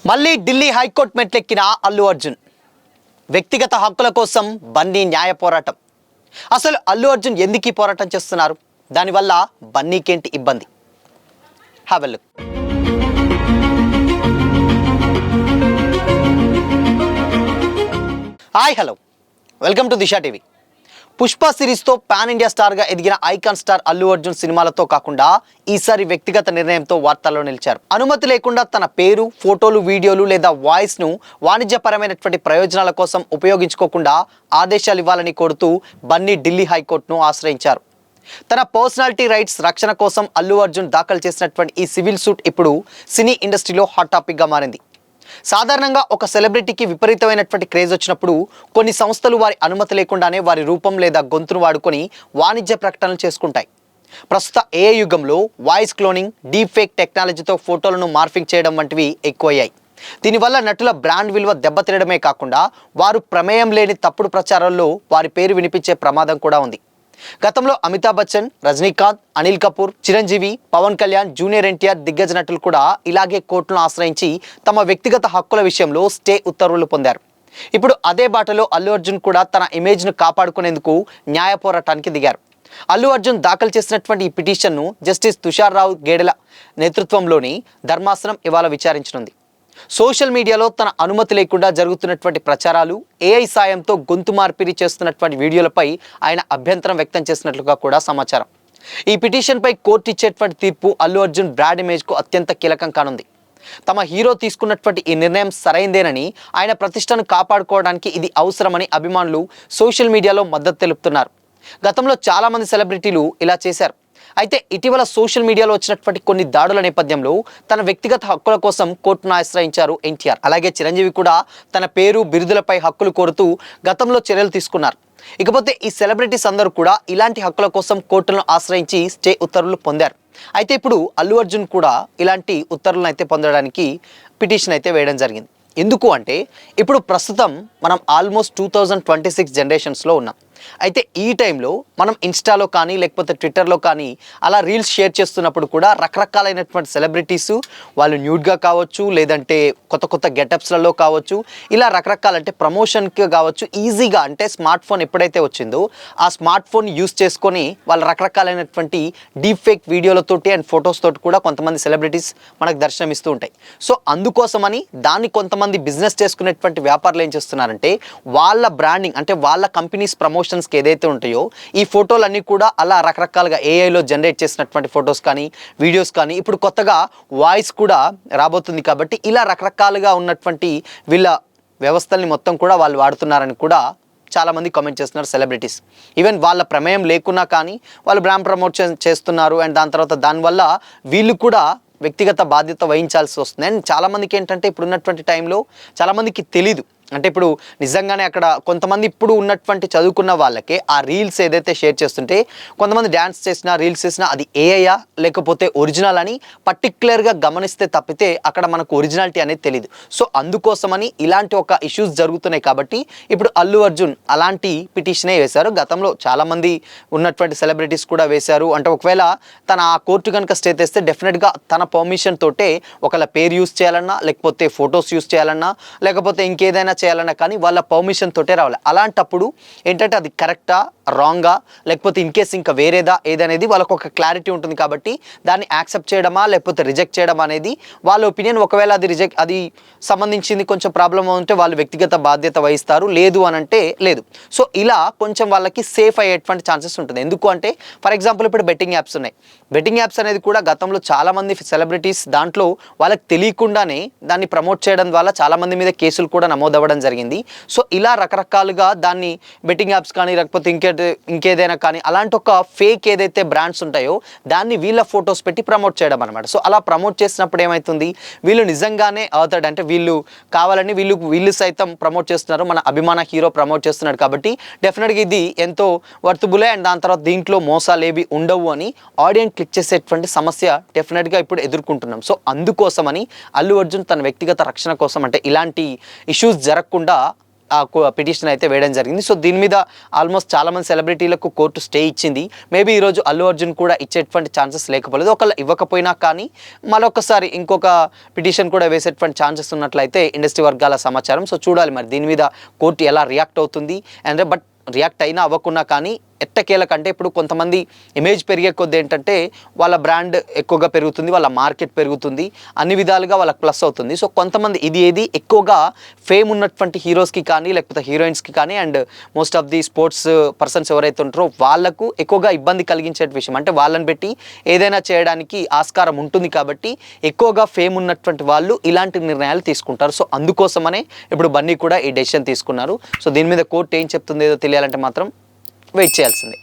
మళ్ళీ ఢిల్లీ హైకోర్టు మెట్లెక్కిన అల్లు అర్జున్ వ్యక్తిగత హక్కుల కోసం బన్నీ న్యాయ పోరాటం. అసలు అల్లు అర్జున్ ఎందుకు ఈ పోరాటం చేస్తున్నారు? దానివల్ల బన్నీకేంటి ఇబ్బంది? Have a look. Hi hello, welcome to Disha TV. Pushpa సిరీస్తో పాన్ ఇండియా స్టార్గా ఎదిగిన ఐకాన్ స్టార్ అల్లు అర్జున్ సినిమాలతో కాకుండా ఈసారి వ్యక్తిగత నిర్ణయంతో వార్తల్లో నిలిచారు. అనుమతి లేకుండా తన పేరు, ఫోటోలు, వీడియోలు లేదా వాయిస్ను వాణిజ్యపరమైనటువంటి ప్రయోజనాల కోసం ఉపయోగించుకోకుండా ఆదేశాలు ఇవ్వాలని కోరుతూ బన్నీ ఢిల్లీ హైకోర్టును ఆశ్రయించారు. తన పర్సనాలిటీ రైట్స్ రక్షణ కోసం అల్లు అర్జున్ దాఖలు చేసినటువంటి ఈ సివిల్ సూట్ ఇప్పుడు సినీ ఇండస్ట్రీలో హాట్ టాపిక్గా మారింది. సాధారణంగా ఒక సెలబ్రిటీకి విపరీతమైనటువంటి క్రేజ్ వచ్చినప్పుడు కొన్ని సంస్థలు వారి అనుమతి లేకుండానే వారి రూపం లేదా గొంతును వాడుకొని వాణిజ్య ప్రకటనలు చేసుకుంటాయి. ప్రస్తుత ఏఐ యుగంలో వాయిస్ క్లోనింగ్, డీప్ ఫేక్ టెక్నాలజీతో ఫోటోలను మార్ఫింగ్ చేయడం వంటివి ఎక్కువయ్యాయి. దీనివల్ల నటుల బ్రాండ్ విలువ దెబ్బతినడమే కాకుండా వారు ప్రమేయం లేని తప్పుడు ప్రచారాల్లో వారి పేరు వినిపించే ప్రమాదం కూడా ఉంది. గతంలో అమితాబ్ బచ్చన్, రజనీకాంత్, అనిల్ కపూర్, చిరంజీవి, పవన్ కళ్యాణ్, జూనియర్ ఎన్టీఆర్ దిగ్గజ నటులు కూడా ఇలాగే కోర్టును ఆశ్రయించి తమ వ్యక్తిగత హక్కుల విషయంలో స్టే ఉత్తర్వులు పొందారు. ఇప్పుడు అదే బాటలో అల్లు అర్జున్ కూడా తన ఇమేజ్ను కాపాడుకునేందుకు న్యాయ పోరాటానికి దిగారు. అల్లు అర్జున్ దాఖలు చేసినటువంటి ఈ పిటిషన్ను జస్టిస్ తుషార్ రావు గేడెల నేతృత్వంలోని ధర్మాసనం ఇవాళ విచారించనుంది. సోషల్ మీడియాలో తన అనుమతి లేకుండా జరుగుతున్నటువంటి ప్రచారాలు, ఏఐ సాయంతో గొంతు మార్పిడి చేస్తున్నటువంటి వీడియోలపై ఆయన అభ్యంతరం వ్యక్తం చేసినట్లుగా కూడా సమాచారం. ఈ పిటిషన్పై కోర్టు ఇచ్చేటువంటి తీర్పు అల్లు అర్జున్ బ్రాండ్ ఇమేజ్కు అత్యంత కీలకం కానుంది. తమ హీరో తీసుకున్నటువంటి ఈ నిర్ణయం సరైందేనని, ఆయన ప్రతిష్టను కాపాడుకోవడానికి ఇది అవసరమని అభిమానులు సోషల్ మీడియాలో మద్దతు తెలుపుతున్నారు. గతంలో చాలామంది సెలబ్రిటీలు ఇలా చేశారు. అయితే ఇటీవల సోషల్ మీడియాలో వచ్చినటువంటి కొన్ని దాడుల నేపథ్యంలో తన వ్యక్తిగత హక్కుల కోసం కోర్టును ఆశ్రయించారు ఎన్టీఆర్. అలాగే చిరంజీవి కూడా తన పేరు, బిరుదులపై హక్కులు కోరుతూ గతంలో చర్యలు తీసుకున్నారు. ఇకపోతే ఈ సెలబ్రిటీస్ అందరూ కూడా ఇలాంటి హక్కుల కోసం కోర్టులను ఆశ్రయించి స్టే ఉత్తర్వులు పొందారు. అయితే ఇప్పుడు అల్లు అర్జున్ కూడా ఇలాంటి ఉత్తర్వులను అయితే పొందడానికి పిటిషన్ అయితే వేయడం జరిగింది. ఎందుకు అంటే ఇప్పుడు ప్రస్తుతం మనం ఆల్మోస్ట్ 2026 జనరేషన్స్లో ఉన్నాం. అయితే ఈ టైంలో మనం ఇన్స్టాలో కానీ లేకపోతే ట్విట్టర్లో కానీ అలా రీల్స్ షేర్ చేస్తున్నప్పుడు కూడా రకరకాలైనటువంటి సెలబ్రిటీసు వాళ్ళు న్యూడ్గా కావచ్చు, లేదంటే కొత్త కొత్త గెటప్స్లలో కావచ్చు, ఇలా రకరకాలంటే ప్రమోషన్కి కావచ్చు, ఈజీగా అంటే స్మార్ట్ ఫోన్ ఎప్పుడైతే వచ్చిందో ఆ స్మార్ట్ ఫోన్ యూస్ చేసుకొని వాళ్ళు రకరకాలైనటువంటి డీప్ ఫేక్ వీడియోలతోటి అండ్ ఫొటోస్ తోటి కూడా కొంతమంది సెలబ్రిటీస్ మనకు దర్శనమిస్తూ ఉంటాయి. సో అందుకోసమని దాన్ని కొంతమంది బిజినెస్ చేసుకునేటువంటి వ్యాపారులు ఏం చేస్తున్నారంటే వాళ్ళ బ్రాండింగ్ అంటే వాళ్ళ కంపెనీస్ ప్రమోషన్స్కి ఏదైతే ఉంటాయో ఈ ఫోటోలన్నీ కూడా అలా రకరకాలుగా ఏఐలో జనరేట్ చేసినటువంటి ఫొటోస్ కానీ, వీడియోస్ కానీ, ఇప్పుడు కొత్తగా వాయిస్ కూడా రాబోతుంది కాబట్టి ఇలా రకరకాలుగా ఉన్నటువంటి వీళ్ళ వ్యవస్థల్ని మొత్తం కూడా వాళ్ళు వాడుతున్నారని కూడా చాలామంది కామెంట్ చేస్తున్నారు సెలబ్రిటీస్. ఈవెన్ వాళ్ళ ప్రమేయం లేకున్నా కానీ వాళ్ళు బ్రాండ్ ప్రమోషన్ చేస్తున్నారు. అండ్ దాని తర్వాత దానివల్ల వీళ్ళు కూడా వ్యక్తిగత బాధ్యత వహించాల్సి వస్తుంది. అండ్ చాలామందికి ఏంటంటే ఇప్పుడు ఉన్నటువంటి టైంలో చాలామందికి తెలీదు. అంటే ఇప్పుడు నిజంగానే అక్కడ కొంతమంది ఇప్పుడు ఉన్నటువంటి చదువుకున్న వాళ్ళకే ఆ రీల్స్ ఏదైతే షేర్ చేస్తుంటే కొంతమంది డ్యాన్స్ చేసినా, రీల్స్ చేసినా అది ఏఐయా లేకపోతే ఒరిజినల్ అని పర్టిక్యులర్గా గమనిస్తే తప్పితే అక్కడ మనకు ఒరిజినాలిటీ అనేది తెలియదు. సో అందుకోసమని ఇలాంటి ఒక ఇష్యూస్ జరుగుతున్నాయి కాబట్టి ఇప్పుడు అల్లు అర్జున్ అలాంటి పిటిషనే వేశారు. గతంలో చాలామంది ఉన్నటువంటి సెలబ్రిటీస్ కూడా వేశారు. అంటే ఒకవేళ తన ఆ కోర్టు కనుక స్టే తెస్తే డెఫినెట్గా తన పర్మిషన్ తోటే ఒకళ్ళ పేరు యూస్ చేయాలన్నా, లేకపోతే ఫొటోస్ యూస్ చేయాలన్నా, లేకపోతే ఇంకేదైనా చేయాలన్నా కానీ వాళ్ళ పర్మిషన్ తోటే రావాలి. అలాంటప్పుడు ఏంటంటే అది కరెక్టా, రాంగా, లేకపోతే ఇన్ కేస్ ఇంకా వేరేదా ఏదనేది వాళ్ళకు ఒక క్లారిటీ ఉంటుంది. కాబట్టి దాన్ని యాక్సెప్ట్ చేయడమా లేకపోతే రిజెక్ట్ చేయడం అనేది వాళ్ళ ఒపీనియన్. ఒకవేళ అది సంబంధించింది కొంచెం ప్రాబ్లం ఉంటే వాళ్ళు వ్యక్తిగత బాధ్యత వహిస్తారు, లేదు అని అంటే లేదు. సో ఇలా కొంచెం వాళ్ళకి సేఫ్ అయ్యేటువంటి ఛాన్సెస్ ఉంటుంది. ఎందుకు అంటే ఫర్ ఎగ్జాంపుల్ ఇప్పుడు బెట్టింగ్ యాప్స్ ఉన్నాయి. బెట్టింగ్ యాప్స్ అనేది కూడా గతంలో చాలామంది సెలబ్రిటీస్ దాంట్లో వాళ్ళకి తెలియకుండానే దాన్ని ప్రమోట్ చేయడం వల్ల చాలామంది మీద కేసులు కూడా నమోదవ్వడం జరిగింది. సో ఇలా రకరకాలుగా దాన్ని బెట్టింగ్ యాప్స్ కానీ లేకపోతే ఇంకేదైనా కానీ అలాంటి ఒక ఫేక్ ఏదైతే బ్రాండ్స్ ఉంటాయో దాన్ని వీళ్ళ ఫొటోస్ పెట్టి ప్రమోట్ చేయడం అనమాట. సో అలా ప్రమోట్ చేసినప్పుడు ఏమవుతుంది, వీళ్ళు నిజంగానే అవుతాడు అంటే వీళ్ళు కావాలని వీళ్ళు సైతం ప్రమోట్ చేస్తున్నారు, మన అభిమాన హీరో ప్రమోట్ చేస్తున్నాడు కాబట్టి డెఫినెట్గా ఇది ఎంతో వర్తబులే. అండ్ దాని తర్వాత దీంట్లో మోసాలు ఏవి ఉండవు అని ఆడియన్స్ క్లిక్ చేసేటువంటి సమస్య డెఫినెట్గా ఇప్పుడు ఎదుర్కొంటున్నాం. సో అందుకోసమని అల్లు అర్జున్ తన వ్యక్తిగత రక్షణ కోసం అంటే ఇలాంటి ఇష్యూస్ జరగకుండా ఆ పిటిషన్ అయితే వేయడం జరిగింది. సో దీని మీద ఆల్మోస్ట్ చాలామంది సెలబ్రిటీలకు కోర్టు స్టే ఇచ్చింది. మేబీ ఈరోజు అల్లు అర్జున్ కూడా ఇచ్చేటువంటి ఛాన్సెస్ లేకపోలేదు. ఒకవేళ ఇవ్వకపోయినా కానీ మరొకసారి ఇంకొక పిటిషన్ కూడా వేసేటువంటి ఛాన్సెస్ ఉన్నట్లయితే ఇండస్ట్రీ వర్గాల సమాచారం. సో చూడాలి మరి దీని మీద కోర్టు ఎలా రియాక్ట్ అవుతుంది. అండ్ బట్ రియాక్ట్ అయినా అవ్వకున్నా కానీ ఎట్టకేలకంటే ఇప్పుడు కొంతమంది ఇమేజ్ పెరిగే కొద్ది ఏంటంటే వాళ్ళ బ్రాండ్ ఎక్కువగా పెరుగుతుంది, వాళ్ళ మార్కెట్ పెరుగుతుంది, అన్ని విధాలుగా వాళ్ళకి ప్లస్ అవుతుంది. సో కొంతమంది ఏది ఎక్కువగా ఫేమ్ ఉన్నటువంటి హీరోస్కి కానీ లేకపోతే హీరోయిన్స్కి కానీ and most of the sports persons ఎవరైతే ఉంటారో వాళ్ళకు ఎక్కువగా ఇబ్బంది కలిగించే విషయం. అంటే వాళ్ళని పెట్టి ఏదైనా చేయడానికి ఆస్కారం ఉంటుంది కాబట్టి ఎక్కువగా ఫేమ్ ఉన్నటువంటి వాళ్ళు ఇలాంటి నిర్ణయాలు తీసుకుంటారు. సో అందుకోసమనే ఇప్పుడు బన్నీ కూడా ఈ డెసిషన్ తీసుకున్నారు. సో దీని మీద కోర్టు ఏం చెప్తుంది ఏదో తెలియాలంటే మాత్రం వెయిట్ చేయాల్సిందే.